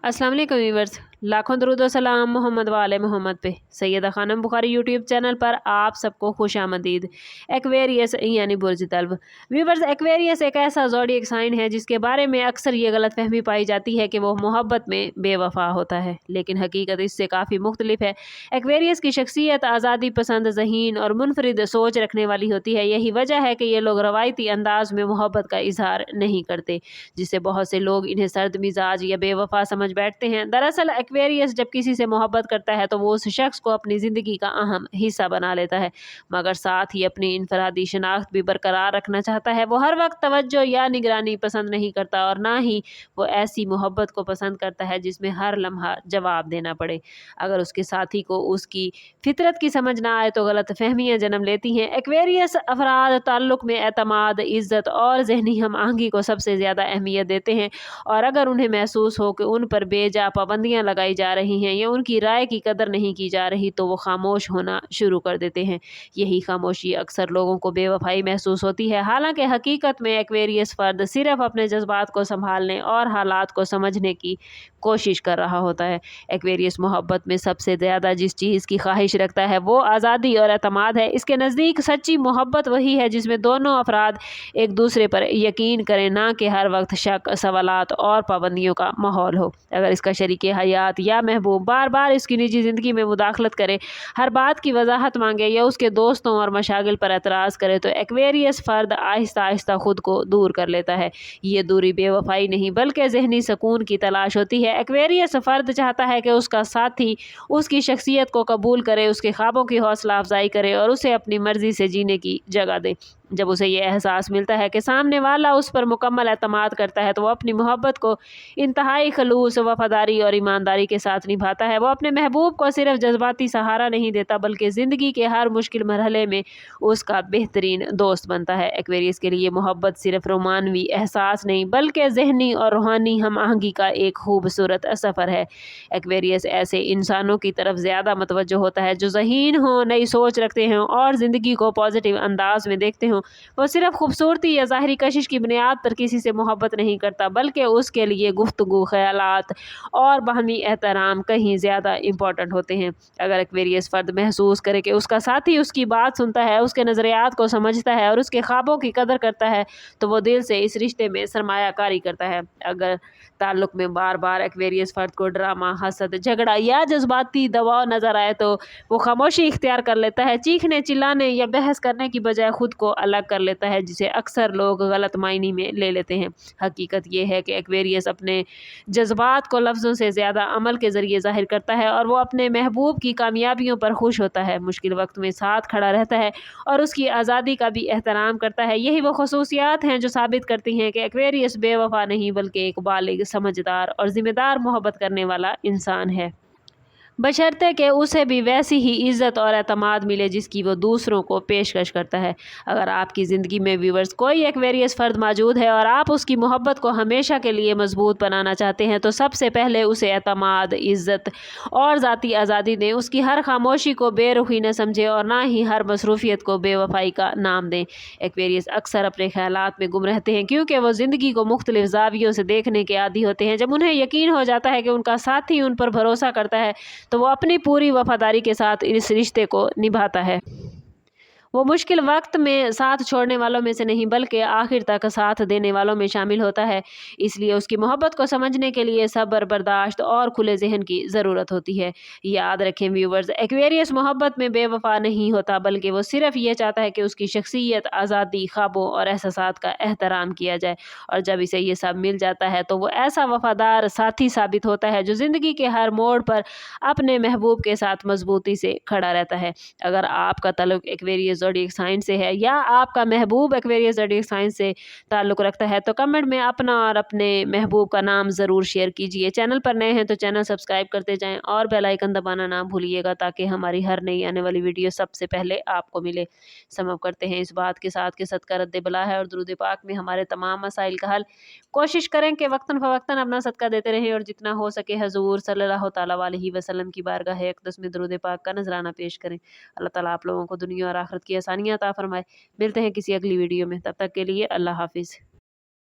अस्सलाम वालेकुम व्यूअर्स, लाखों दरूद व सलाम मोहम्मद वाले मोहम्मद पे। सैयदा खानम बुखारी यूट्यूब चैनल पर आप सबको खुश आमदीद। एक्वेरियस यानी बुर्ज तल्ब। व्यूअर्स, एक्वेरियस एक ऐसा ज़ोडिएक साइन है जिसके बारे में अक्सर ये गलत फहमी पाई जाती है कि वो मोहब्बत में बेवफा होता है, लेकिन हकीकत इससे काफ़ी मुख्तलिफ है। एक्वेरियस की शख्सियत आज़ादी पसंद, ज़हीन और मुनफरिद सोच रखने वाली होती है। यही वजह है कि ये लोग रवायती अंदाज में मोहब्बत का इजहार नहीं करते, जिससे बहुत से लोग इन्हें सर्द मिजाज या बेवफा समझ बैठते हैं। दरअसल एक्वेरियस जब किसी से मोहब्बत करता है तो वो उस शख्स को अपनी ज़िंदगी का अहम हिस्सा बना लेता है, मगर साथ ही अपनी इनफरादी शनाख्त भी बरकरार रखना चाहता है। वो हर वक्त तवज्जो या निगरानी पसंद नहीं करता और ना ही वो ऐसी मोहब्बत को पसंद करता है जिसमें हर लम्हा जवाब देना पड़े। अगर उसके साथी को उसकी फितरत की समझ ना आए तो गलत फहमियाँ जन्म लेती हैं। एक्वेरियस अफराद ताल्लुक़ में एतमाद, इज़्ज़त और जहनी हम आहंगी को सबसे ज़्यादा अहमियत देते हैं, और अगर उन्हें महसूस हो कि उन पर बेजा पाबंदियां लगाई जा रही हैं या उनकी राय की कदर नहीं की जा रही तो वो खामोश होना शुरू कर देते हैं। यही खामोशी अक्सर लोगों को बेवफाई महसूस होती है। हालांकि हकीकत में एक्वेरियस फर्द सिर्फ अपने जज्बात को संभालने और हालात को समझने की कोशिश कर रहा होता है। एक्वेरियस मोहब्बत में सबसे ज़्यादा जिस चीज़ की ख्वाहिश रखता है वो आज़ादी और एतमाद है। इसके नज़दीक सच्ची मोहब्बत वही है जिसमें दोनों अफराद एक दूसरे पर यकीन करें, ना कि हर वक्त शक, सवालात और पाबंदियों का माहौल हो। अगर इसका शरीक हयात या महबूब बार बार इसकी निजी ज़िंदगी में मुदाखलत करे, हर बात की वजाहत मांगे या उसके दोस्तों और मशागिल पर एतराज़ करे तो एक्वेरियस फ़र्द आहिस्ता आहिस्ता खुद को दूर कर लेता है। ये दूरी बेवफाई नहीं बल्कि जहनी सुकून की तलाश होती है। एक्वेरियस फ़र्द चाहता है कि उसका साथी उसकी शख्सियत को कबूल करे, उसके ख्वाबों की हौसला अफजाई करे और उसे अपनी मर्ज़ी से जीने की जगह दे। जब उसे ये एहसास मिलता है कि सामने वाला उस पर मुकम्मल एतमाद करता है तो वो अपनी मोहब्बत को इंतहाई खलूस, वफादारी और ईमानदारी के साथ निभाता है। वो अपने महबूब को सिर्फ जज्बाती सहारा नहीं देता बल्कि ज़िंदगी के हर मुश्किल मरहले में उसका बेहतरीन दोस्त बनता है। एक्वेरियस के लिए मोहब्बत सिर्फ रोमानवी एहसास नहीं बल्कि जहनी और रूहानी हम आहंगी का एक खूबसूरत सफ़र है। एक्वेरियस ऐसे इंसानों की तरफ ज़्यादा मतवज्जो होता है जो ज़हीन हों, नई सोच रखते हैं और ज़िंदगी को पॉजिटिव अंदाज में देखते हों। वो सिर्फ खूबसूरती या ज़ाहिरी कशिश की बुनियाद पर किसी से मोहब्बत नहीं करता बल्कि उसके लिए गुफ्तगू, ख्यालात और बाहमी एहतराम कहीं ज़्यादा इम्पॉर्टेंट होते हैं। अगर एक्वेरियस फ़र्द महसूस करे कि उसका साथी उसकी बात सुनता है, उसके नज़रियात को समझता है और उसके ख्वाबों की कदर करता है तो वो दिल से इस रिश्ते में सरमायाकारी करता है। अगर ताल्लुक़ में बार बार एक्वेरियस फ़र्द को ड्रामा, हसद, झगड़ा या जज्बाती दबाव नज़र आए तो वो खामोशी इख्तियार कर लेता है। चीखने, चिल्लाने या बहस करने की बजाय खुद को अलग कर लेता है, जिसे अक्सर लोग गलत मायने में ले लेते हैं। हकीकत ये है कि एक्वेरियस अपने जज्बात को लफ्ज़ों से ज़्यादा अमल के ज़रिए ज़ाहिर करता है और वो अपने महबूब की कामयाबियों पर खुश होता है, मुश्किल वक्त में साथ खड़ा रहता है और उसकी आज़ादी का भी एहतराम करता है। यही वो खसूसियात हैं जो साबित करती हैं कि एक्वेरियस बेवफा नहीं बल्कि एक बालिग, समझदार और ज़िम्मेदार मोहब्बत करने वाला इंसान है, बशर्ते कि उसे भी वैसी ही इज़्ज़त और एतमाद मिले जिसकी वो दूसरों को पेशकश करता है। अगर आपकी ज़िंदगी में व्यूअर्स कोई एक्वेरियस फ़र्द मौजूद है और आप उसकी मोहब्बत को हमेशा के लिए मजबूत बनाना चाहते हैं तो सबसे पहले उसे एतमाद, इज़्ज़त और ज़ाती आज़ादी दें। उसकी हर खामोशी को बेरुखी न समझें और ना ही हर मसरूफियत को बेवफाई का नाम दें। एक्वेरियस अक्सर अपने ख्यालात में गुम रहते हैं क्योंकि वो ज़िंदगी को मुख्तलिफ ज़ावियों से देखने के आदी होते हैं। जब उन्हें यकीन हो जाता है कि उनका साथी उन पर भरोसा करता है तो वो अपनी पूरी वफादारी के साथ इस रिश्ते को निभाता है। वो मुश्किल वक्त में साथ छोड़ने वालों में से नहीं बल्कि आखिर तक साथ देने वालों में शामिल होता है। इसलिए उसकी मोहब्बत को समझने के लिए सब्र, बर्दाश्त और खुले जहन की ज़रूरत होती है। याद रखें व्यूवर्स, एक्वेरियस मोहब्बत में बेवफा नहीं होता बल्कि वो सिर्फ ये चाहता है कि उसकी शख्सियत, आज़ादी, ख्वाबों और एहसासात का एहतराम किया जाए, और जब इसे ये सब मिल जाता है तो वो ऐसा वफादार साथी साबित होता है जो ज़िंदगी के हर मोड़ पर अपने महबूब के साथ मजबूती से खड़ा रहता है। अगर आपका ताल्लुक़ एक्वेरियस ज़ोडिएक साइन से है या आपका महबूब एक्वेरियस ज़ोडिएक साइन से ताल्लुक़ रखता है तो कमेंट में अपना और अपने महबूब का नाम ज़रूर शेयर कीजिए। चैनल पर नए हैं तो चैनल सब्सक्राइब करते जाएं और बेल आइकन दबाना ना भूलिएगा ताकि हमारी हर नई आने वाली वीडियो सबसे पहले आपको मिले। समझ करते हैं इस बात के साथ कि सदका रद्द बला है और दुरूद पाक में हमारे तमाम मसाइल का हल। कोशिश करें कि वक्तन फ़वक्तन अपना सदका देते रहें और जितना हो सके हजूर सल्लल्लाहु तआला अलैहि वसल्लम की बारगाह अक़दस में दुरूद पाक का नजराना पेश करें। अल्लाह ताला आप लोगों को दुनिया और आखिरत की आसानियाँ अता फरमाए। मिलते हैं किसी अगली वीडियो में, तब तक के लिए अल्लाह हाफिज़।